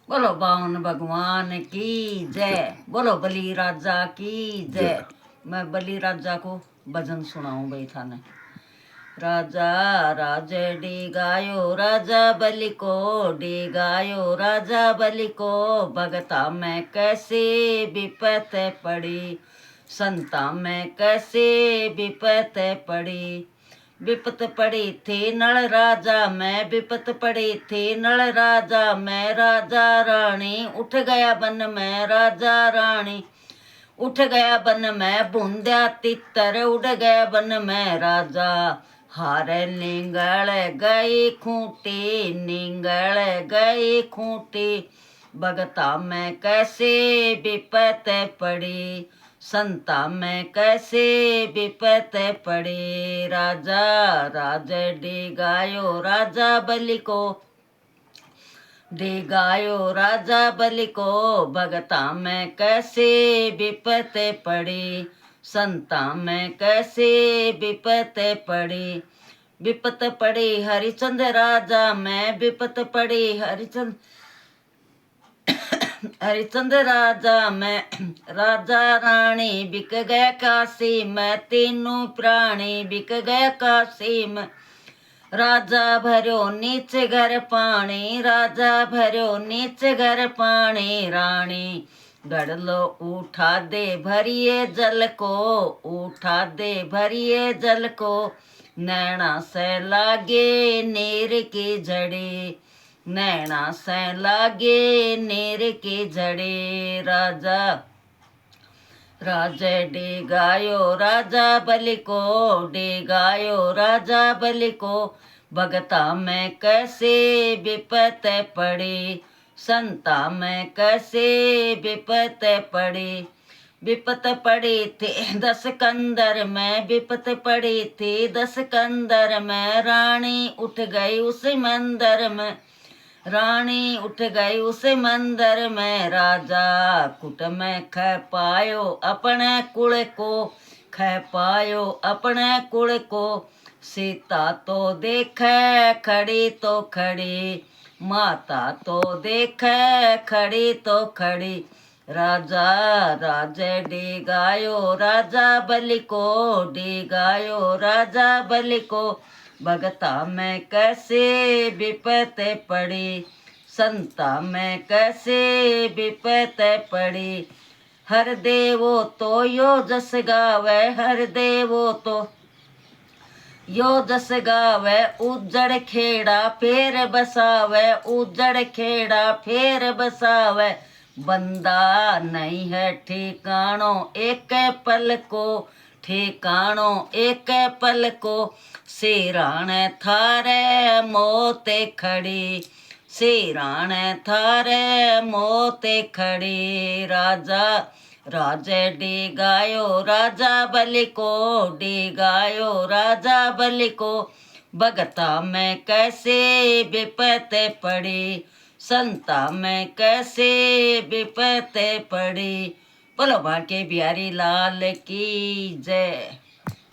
बोलो बावन भगवान की जय। बोलो बलि राजा की जय। मैं बलि राजा को भजन सुनाऊं भाई थाने। राजा राजडी गायो राजा बलि को, डी गायो राजा बलि को। भगता में कैसे विपत पड़ी, संता में कैसे विपत पड़ी। विपत पड़ी थी नल राजा में, विपत पड़ी थी नल राजा में। राजा रानी उठ गया बन में, राजा रानी उठ गया बन में। बूंदा तितर उड़ गया बन में। राजा हारे निंगल गई खूंटी, निंगल गई खूंटी। भगता में कैसे विपत पड़ी, संता में कैसे विपत पड़ी। राजा राजडी गायो राजा बलि को, डी गायो राजा बलि को। भगता में कैसे विपत पड़ी, संता में कैसे विपत पड़ी। विपत पड़ी हरिचंद्र राजा में, विपत पड़ी हरिचंद्र राजा में। राजा रानी बिक गया काशी में, तीनों प्राणी बिक गया काशी में। राजा भरो नीचे घर पानी, राजा भरो नीचे घर पानी। रानी गढ़ लो उठा दे भरिए जल को, उठा दे भरिए जल को। नैना से लागे नीर की झड़ी, नैना से लागे नीर की झड़ी। राजा राजा डी गायो राजा बलि को, डी गायो राजा बलि को। भगता में कैसे विपत पड़ी, संता में कैसे विपत पड़ी। विपत पड़ी थी 10 कंदर में, विपत पड़ी थी 10 कंदर में। रानी उठ गई उस मंदिर में, रानी उठ गई उस मंदिर में। राजा कुट में ख पायो अपने कुल को, ख पायो अपने कुल को। सीता तो देखे खड़ी तो खड़ी, माता तो देखे खड़ी तो खड़ी। राजा राजा डी गायो राजा बलि को, डी गायो राजा बलि को। भगता में कैसे विपत पड़ी, संता में कैसे विपत पड़ी। हर देवो तो यो जस गावे, हर देवो तो यो जस गावे। उजड़ खेड़ा फेर बसावे, उजड़ खेड़ा फेर बसावे। बंदा नहीं है ठिकानो एक पल को, ठिकानो एक पल को। सिराण थारे मोते खड़ी, सिराण थारे मोते खड़ी। राजा राजा डी गायो राजा बलि को, डी गायो राजा बलि को। भगता में कैसे विपत पड़ी, संता में कैसे विपत पड़ी। बोलो बांके बिहारी लाल की जय।